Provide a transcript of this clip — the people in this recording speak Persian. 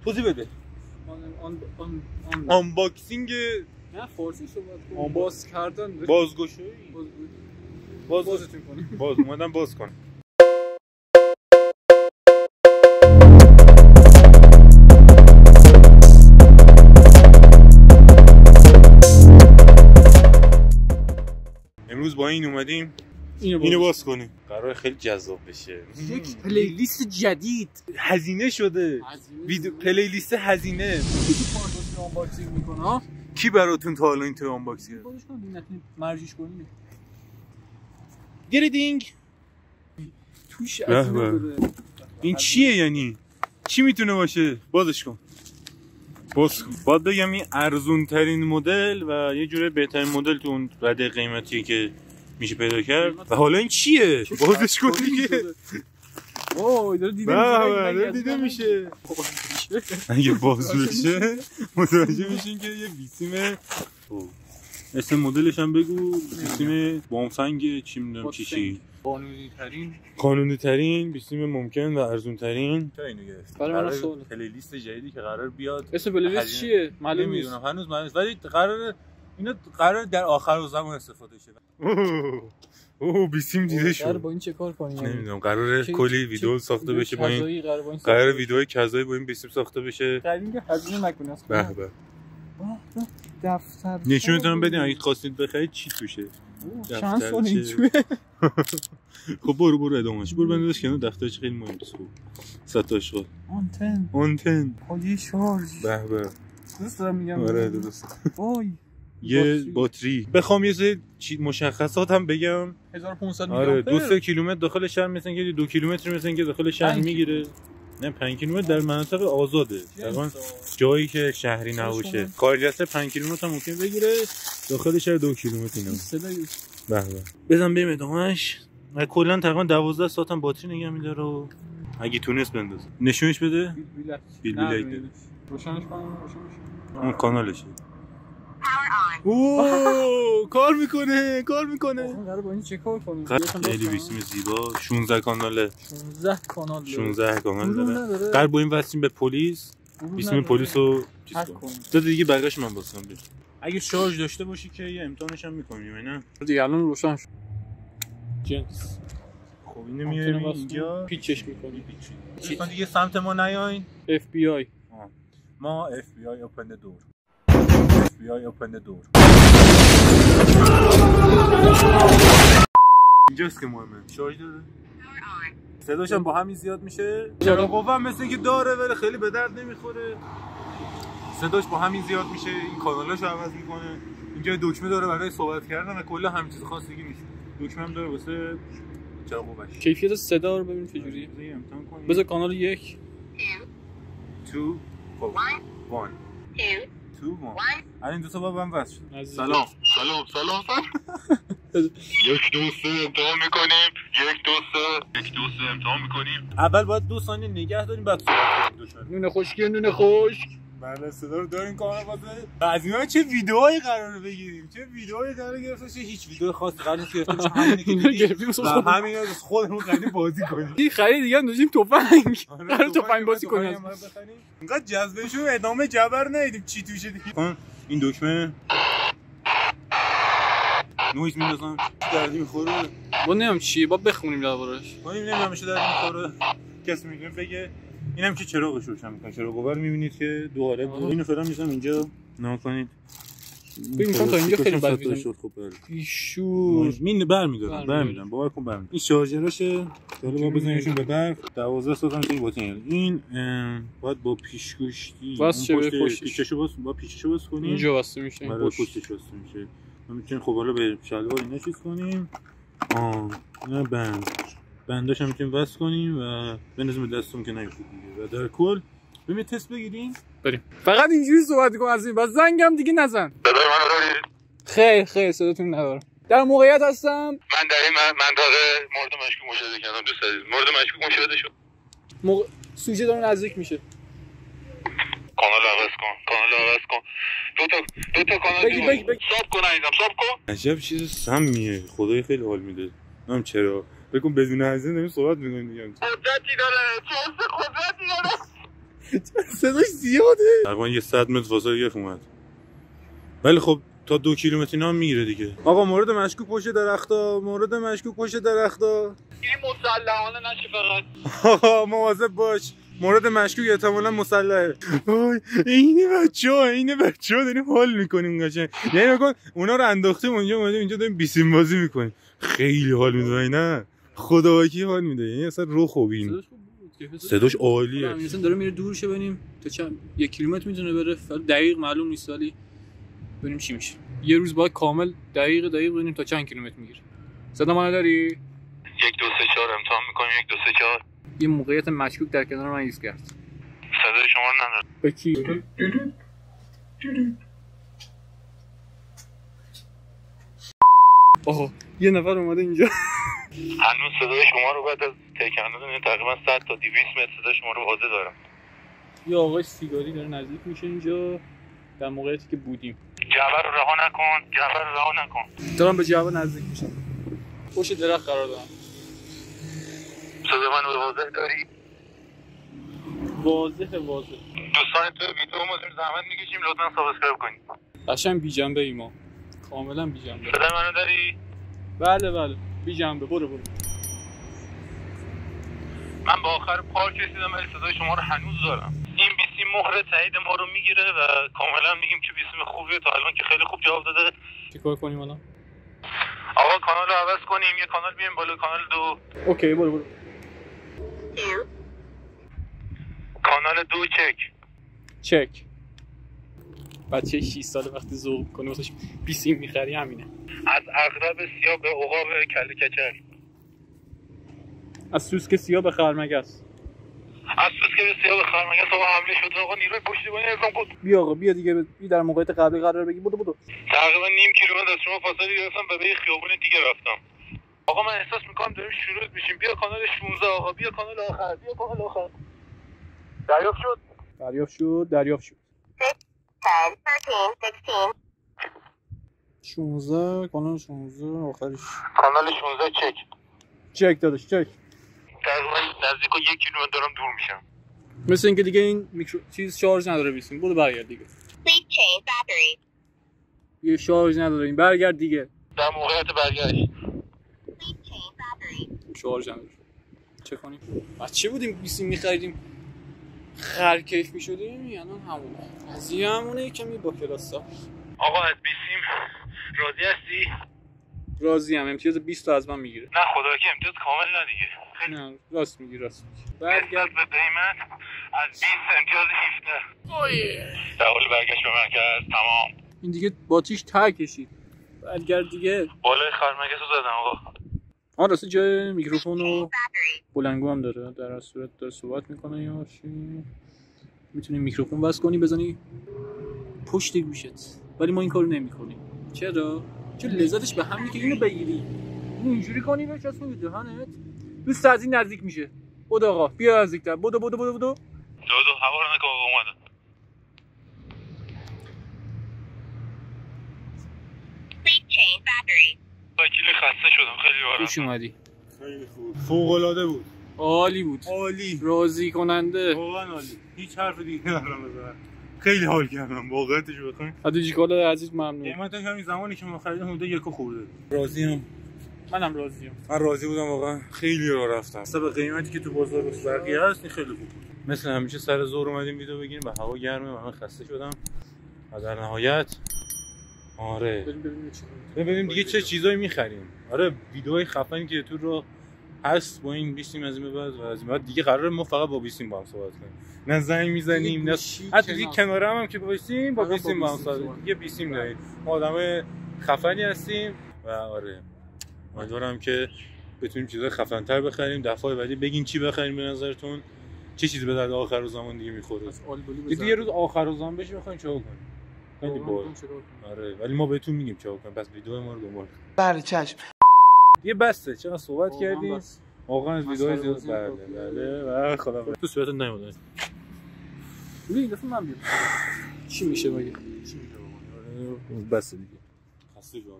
توضیح بده. آنباکسینگ نه فارسی صحبت کن. باز کردن بازگشایی بازتون کنه. باز اومدم باز کنم. امروز با این اومدیم اینو باز کنیم. قرار خیلی جذاب بشه. یک پلیلیست جدید هزینه شده. ویدیو پلیلیست هزینه. کی تو پادکست آنباکسینگ میکنه ها؟ کی براتون تا الان اینطور آنباکسینگ کرد؟ خودش کن نتونی مرجیش کنی. گریدینگ. توش هزینه بده. این چیه یعنی؟ چی میتونه باشه؟ بازش کن. باز کن. باید بگم این ارزون ترین مدل و یه جوره بهترین مدل تو اون رده قیمتی که میشه پیدا کرد. و حالا این چیه؟ بازش کن دیگه. اوه داره دیده میشه. اگه باز بشه متوجه میشین که یه بیسیم. اسم مدلش هم بگو. بیسیم بامفنگ چی میدونم چی. قانونی ترین بیسیم ممکن و ارزون ترین. تا اینو گرفت. برای سوال پلیلیست جدیدی که قرار بیاد. اسم پلیلیست چیه؟ معلوم نیست. هنوز معلوم ولی قرار در آخر زمان استفاده شه. اوه بیسیم دیده شد. قرار با این چه کار کنیم؟ نمیدونم قراره کلی ویدیو ساخته بشه با این. قراره ویدیوهای کذایی با این بیسیم ساخته بشه. قراره هزینه نکنه. به به. دفتر نشونتون بدین اگه خواستید بخرید چی توشه. چند سال این توه. خب برو ادامهش. برو بندازش کنار دفترش خیلی مهمه. سطح اشغال. آنتن. خودی شارژ. به به. درست دارم میگم. آره درست. وای. یه باتری. بخوام یه سری مشخصات هم بگم 1500 آره 2-3 کیلومتر داخل شهر مثلا که 2 کیلومتر مثلا که داخل شهر میگیره. نه 5 کیلومتر در مناطق آزاده. تقریبا جایی که شهری نباشه. خارج 5 کیلومتر هم ممکن بگیره. داخل شهر 2 کیلومتر اینا. به به. بزن بریم ادامهش. کلا تقریبا 12 ساعت هم باتری نگه می‌داره و اگه تونست بنداز. نشونش بده. بیل روشنش کنم روشن اون کانالشه. اوه کار میکنه قرار با این چه کار کنیم؟ خیلی بیسیم زیبا 16 کاناله 16 کانال داره. قرار با این وصلیم به پلیس بیسیم پلیس رو چیز کنیم. دیگه بقیه‌اش من واسم بیاد. اگه شارژ داشته باشی که یه امتحانش هم میکنیم نه دیگه الان روشن شد. جنس خب اینو میاریم اینجا پیچش میکنیم. چیکار دیگه سمت ما نیاین. FBI ما FBI open the door. FBI open the door. اینجاست که مهمه. شارژ داره. صداش هم با همین زیاد میشه. چرا قوه مثل که داره ولی خیلی به درد نمیخوره. صداش با همین زیاد میشه. این کانالاشو عوض میکنه. اینجا دکمه داره برای صحبت کردن و کلا همین چیز خاصی نیست. دکمه هم داره واسه چرا قوهش. کیفیت صدا رو ببین چه جوریه. بذار کانال 1 2 1 2 1 الان دو تا با هم وصل شد. سلام 1 2 3 امتحان میکنیم 1 2 3 امتحان میکنیم. اول باید 2 ثانیه نگه داریم بعد صحبت کنیم. نون خشک بله صدا رو دارین کاملا واسه از اینا چه ویدیوهایی قراره بگیریم چه ویدیوهایی قراره گرفته چه هیچ ویدیو خاصی قرار نیست گرفته چه همینی که گرفتیم همین از خودمون خیلی بازی کنیم این خرید دیگه داشتیم تفنگ قرار تفنگ بازی کنیم اینقدر جذبهشون ادامه جبر ندیدیم چی توشه دیگه. این دکمه نویز میندازم دردی میخوره با نمیدونم چیه با بخونیم دربارش ما نمیدونم میشه دردی میخوره کسی میگه بگه اینم که چراغش روشن میکنه. چراغ قوه رو میبینید که دو حالت داره. اینو فعلا میذارم اینجا نگاه کنید. میگم تا اینجا خیلی بد شد. خب بیشور مین برمیدارم باور کن برمیدارم. این شارژراشه حالا ما بزنیمشون به برق 12 ساعت هم این باتری. این باید با پیشگوشتی پیچشو با پیچشو باز کنیم. اینجا واسه میشه برای پشتش واسه میشه. ما میتونیم خب حالا به شلوار اینا چیز کنیم. اینا بنداش هم میتونیم وصل کنیم و بندازیم به دستمون که نیفته دیگه. و در کل بریم تست بگیریم. بریم. فقط اینجوری صحبت کن از این بعد زنگم دیگه نزن. صدای منو دارید؟ خیر صداتون ندارم. در موقعیت هستم. من در این منطقه مورد مشکوک مشاهده کردم. دوست دارید مورد مشکوک مشاهده شد. سوژه داره نزدیک میشه. کانال عوض کن. دو تا کانال بگی ساب کن عزیزم ساب کن. عجب چیز سمیه. خدای خیلی حال میده. نمیدونم چرا. بگم بدون هزینه داریم صحبت می‌کنیم دیگه. قدرتی داره. چه قدرتی داره. صداش زیاده. تقریبا یه 100 متر فاصله گرفت اومد. ولی خب تا 2 کیلومتر اینا هم میگیره دیگه. آقا مورد مشکوک پشت درختا، مورد مشکوک پشت درختا. این مسلحانه نشه فقط. آقا مواظب باش. مورد مشکوک احتمالاً مسلحه. وای این بچه‌ها داریم حال میکنیم قشنگ. یعنی بگن اونا رو انداختیم اونجا اومدیم اینجا داریم بیسیم بازی میکنیم. خیلی حال میده نه. خداوکی حال میده. یعنی اصلا رو خوبین. صداش عالیه. مثلا داره میره دور شه ببینیم تا چند 1 کیلومتر میتونه بره. دقیق معلوم نیست ولی ببینیم چی میشه. یه روز باید کامل دقیق ببینیم تا چند کیلومتر میگیره. صدا منو داری؟ 1 2 3 4 امتحان میکنیم. 1 2 3 4. یه موقعیت مشکوک در کنار من ایست کرد. صدای شما رو نداره. به کی؟ آها یه نفر اومده اینجا. هنوز صدای شما رو بعد از تکندن تقریبا 100 تا 200 متر صدای شما رو واضح دارم. یه آقای سیگاری داره نزدیک میشه اینجا در موقعیتی که بودیم. جعبه رو رها نکن. دارم به جعبه نزدیک میشم. پشت درخت قرار دارم. صدای من رو واضح داری؟ واضح. دوستان تو ویدیو ما داریم زحمت میکشیم لطفا سابسکرایب کنید. قشنگ بی جنبه ای ما. کاملا بی جنبه. صدای منو داری؟ بله بی جنبه. برو. من با آخر پارک رسیدم ولی صدای شما رو هنوز دارم. این بیسیم مهر تایید ما رو میگیره و کاملا میگیم که بیسیم خوبیه تا الان که خیلی خوب جواب داده. چیکار کنیم الان؟ آقا کانال رو عوض کنیم یه کانال بیایم بالا کانال 2. اوکی برو. کانال 2 چک. بچه 6 ساله وقتی ذوق کنه واسش بیسیم میخری همینه. از عقرب سیاه به عقاب کله کچل. از سوسک سیاه به خرمگس. آقا حمله شد. آقا نیروی پشتیبانی اعزام کن. بیا آقا بیا دیگه بی در موقعیت قبلی قرار بگی. بدو. تقریبا نیم کیلومتر از شما فاصله گرفتم و به یه خیابون دیگه رفتم. آقا من احساس میکنم داریم شروع میشیم. بیا کانال 16 آقا. بیا کانال آخر. دریافت شد. 16 کانال 16 آخرش. کانال 16 چک داداش چک. تقریبا نزدیک 1 کیلومتر دارم دور میشم. مثل اینکه دیگه این چیز شارژ نداره بیسیم. برو برگرد دیگه. یه شارژ نداره این. برگرد دیگه. در موقعیت برگشت. شارژ نداره. چه کنیم؟ بچه بودیم بیسیم می‌خریدیم. خرکیف می‌شدیم. یعنی همونه. قضیه همونه کمی با کلاسا. آقا از بیسیم راضی هستی؟ راضیم. امتیاز 20 تا از من میگیره. نه خدا که امتیاز کامل ندیگه. نه راست میگی. برگرد به قیمت از 20 امتیاز 17. در حال برگشت به مرکز. تمام. این دیگه باتیش ته کشید. برگرد دیگه. بالای خرمگس رو زدم آقا. راسته جای میکروفون و بلنگو هم داره. در هر صورت داره صحبت میکنه یا چی. میتونی میکروفون وصل کنی بزنی پشت گوشت. ولی ما این کارو نمیکنیم. چرا؟ چون لذتش به همینه که اینو بگیری. اینو اینجوری کنی بچسبونی به دهنت. دوست از این نزدیک میشه. بود آقا بیا نزدیکتر. بدو. هوا رو نکن آقا اومده. خیلی خسته شدم. خیلی بارم. خوش اومدی. خیلی خوب. فوق‌العاده بود. عالی بود. راضی کننده. واقعا عالی. هیچ حرف دیگه ندارم بزنم. خیلی حال کردم واقعیتش بخواید. حدیجی کالا عزیز ممنون. قیمتش همین زمانی که ما خریدیم حدود 1 خورده. راضیم. منم راضیم. من راضی بودم واقعا. خیلی راه رفتم. حساب قیمتی که تو بازار واسه بقیه هست خیلی خوب بود. مثل همیشه سر ظهر اومدیم ویدیو بگیریم و هوا گرمه و من خسته شدم. و در نهایت ببینیم دیگه چه چیزایی می‌خریم. ویدیوهای خفنی که تو رو هست با این بیسیم از این به بعد و از این بعد دیگه قراره ما فقط با بیسیم با هم صحبت کنیم. نه زنگ میزنیم نه حتی دیگه کنارم هم که با بیسیم با هم صحبت دیگه بیسیم داریم. ما آدمای خفنی هستیم و امیدوارم که بتونیم چیزای خفن‌تر بخریم. دفعه بعدی بگین چی بخریم به نظرتون. چه چیزی به درد آخر زمان دیگه میخوره. دیگه یه روز آخر زمان بشه بخوایم چیکار کنیم. خیلی باحال. ولی ما بهتون میگیم چیکار کنیم. پس ویدیو ما رو دنبال کنید. بله چشم. یه بسته چقدر صحبت کردیم. واقعا از ویدیوهای زیاد بله خدا تو صورتت نمیاد. این دفعه من بیام. چی میشه مگه؟ بس دیگه. خسته شدم.